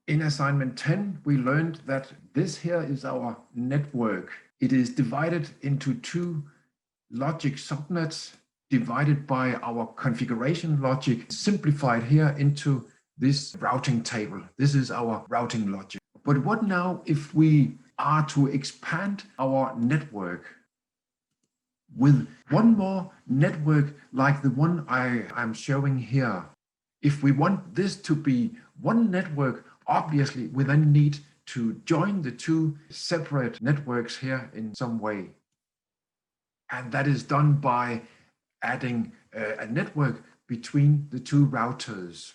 In assignment 10, we learned that this here is our network. It is divided into two logic subnets divided by our configuration logic, simplified here into this routing table. This is our routing logic. But what now if we are to expand our network with one more network like the one I'm showing here? If we want this to be one network, obviously we then need to join the two separate networks here in some way. And that is done by adding a network between the two routers.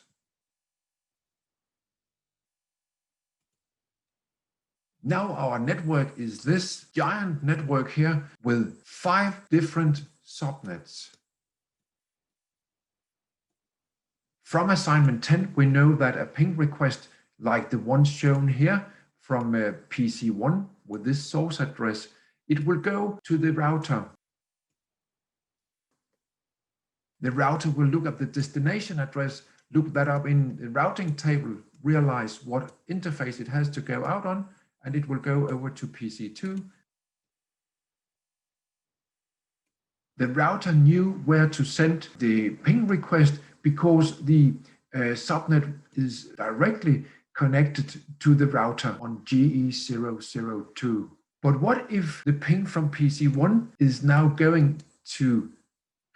Now our network is this giant network here with 5 different subnets. From assignment 10, we know that a ping request like the one shown here from PC1 with this source address, it will go to the router. The router will look at the destination address, look that up in the routing table, realize what interface it has to go out on, and it will go over to PC2. The router knew where to send the ping request because the subnet is directly connected to the router on GE002. But what if the ping from PC1 is now going to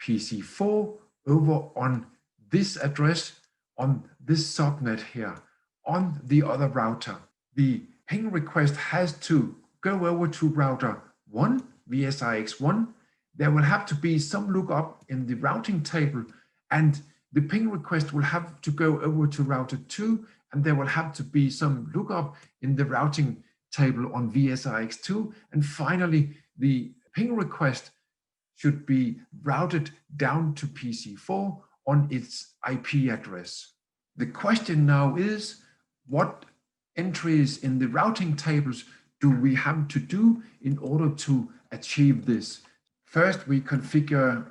PC4 over on this address, on this subnet here, on the other router? The ping request has to go over to router 1, VSIX1. There will have to be some lookup in the routing table, and the ping request will have to go over to router 2, and there will have to be some lookup in the routing table on VSIX2. And finally, the ping request should be routed down to PC4 on its IP address. The question now is, what entries in the routing tables do we have to do in order to achieve this? First, we configure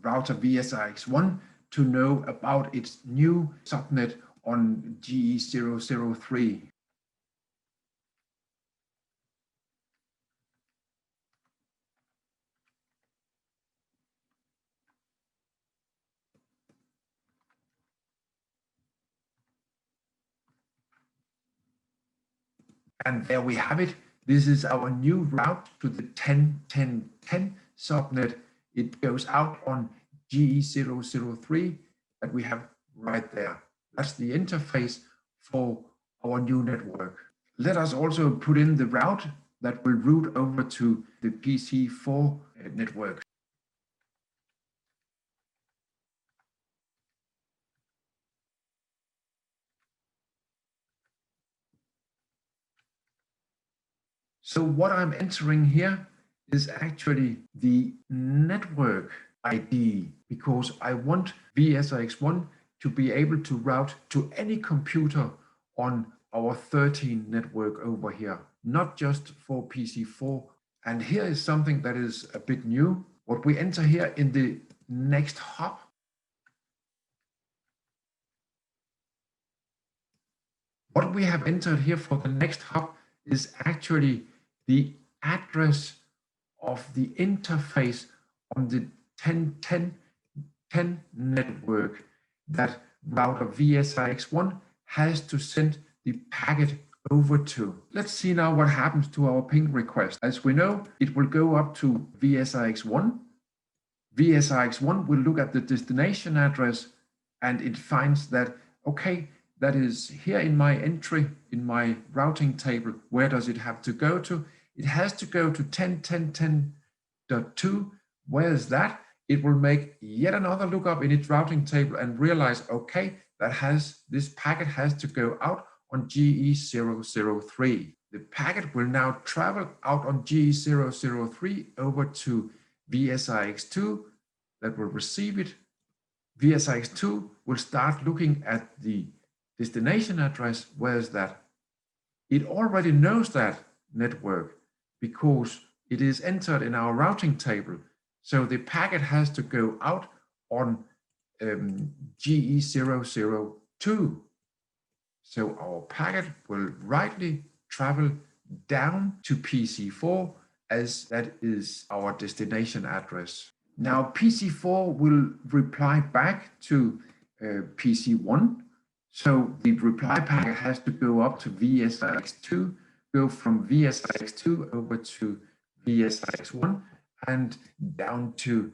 router VSIX1 to know about its new subnet on GE003. And there we have it. This is our new route to the 10.10.10 subnet. It goes out on GE003 that we have right there. That's the interface for our new network. Let us also put in the route that will route over to the PC4 network. So what I'm entering here is actually the network ID, because I want VSIX1 to be able to route to any computer on our 13 network over here, not just for PC4. And here is something that is a bit new. What we enter here in the next hop, what we have entered here for the next hop is actually the address of the interface on the 10.10.10 network that router VSIX1 has to send the packet over to. Let's see now what happens to our ping request. As we know, it will go up to VSIX1. VSIX1 will look at the destination address, and it finds that, okay, that is here in my entry, in my routing table. Where does it have to go to? It has to go to 10.10.10.2. Where is that? It will make yet another lookup in its routing table and realize, okay, this packet has to go out on GE003. The packet will now travel out on GE003 over to VSIX2 that will receive it. VSIX2 will start looking at the destination address. Where is that? It already knows that network because it is entered in our routing table. So the packet has to go out on GE002. So our packet will rightly travel down to PC4 as that is our destination address. Now PC4 will reply back to PC1. So the reply packet has to go up to VSIX2, go from VSIX2 over to VSIX1 and down to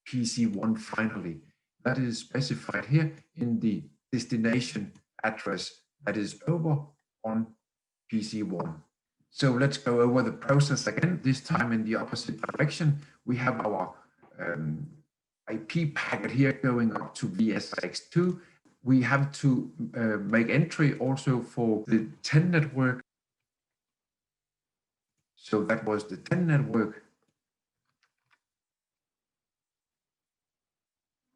PC1 finally. That is specified here in the destination address that is over on PC1. So let's go over the process again, this time in the opposite direction. We have our IP packet here going up to VSIX2. We have to make entry also for the 10 network. So that was the 10 network.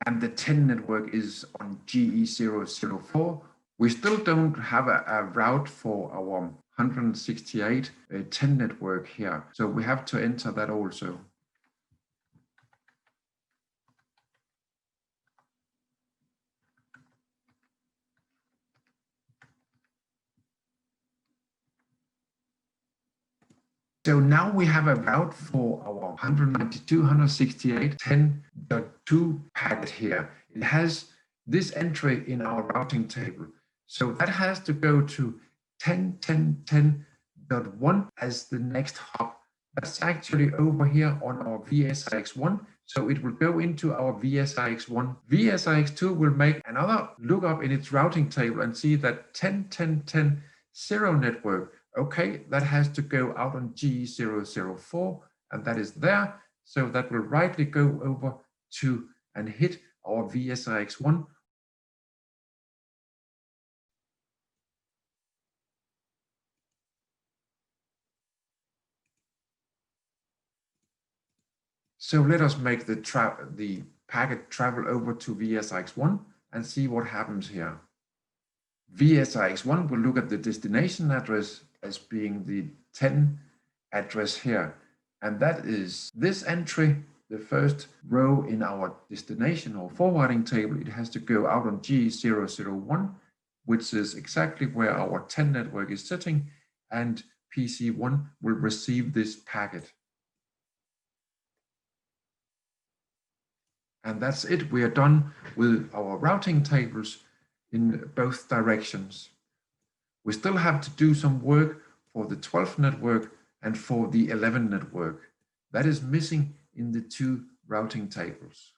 And the 10 network is on GE004. We still don't have a route for our 168 10 network here. So we have to enter that also. So now we have a route for our 192.168.10.2 packet here. It has this entry in our routing table. So that has to go to 10.10.10.1 as the next hop. That's actually over here on our VSIX1. So it will go into our VSIX1. VSIX2 will make another lookup in its routing table and see that 10.10.10.0 network. Okay, that has to go out on G004, and that is there. So that will rightly go over to and hit our VSIX1. So let us make the packet travel over to VSIX1 and see what happens here. VSIX1 will look at the destination address as being the 10 address here. And that is this entry, the first row in our destination or forwarding table. It has to go out on G001, which is exactly where our 10 network is sitting, and PC1 will receive this packet. And that's it. We are done with our routing tables in both directions. We still have to do some work for the 12 network and for the 11 network. That is missing in the two routing tables.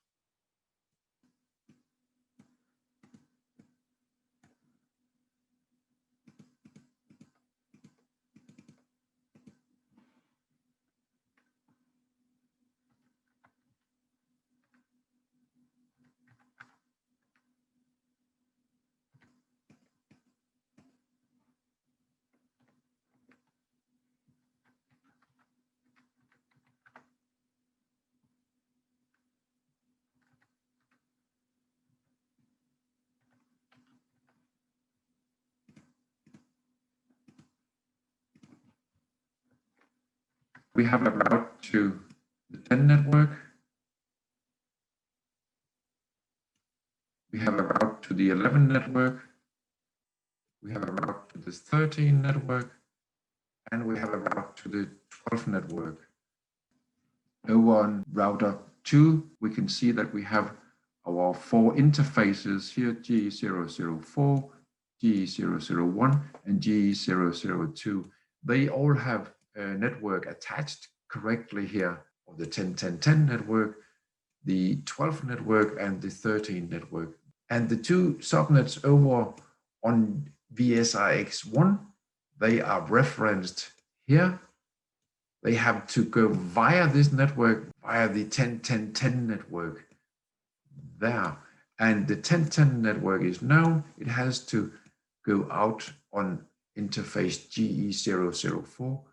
We have a route to the 10 network. We have a route to the 11 network. We have a route to the 13 network. And we have a route to the 12 network. Over on router 2, we can see that we have our 4 interfaces here, G004, G001, and G002. They all have a network attached correctly here, of the 10.10.10 network, the 12 network, and the 13 network. And the two subnets over on VSIX1, they are referenced here. They have to go via this network, via the 10.10.10 network there. And the 10.10 network is known. It has to go out on interface GE004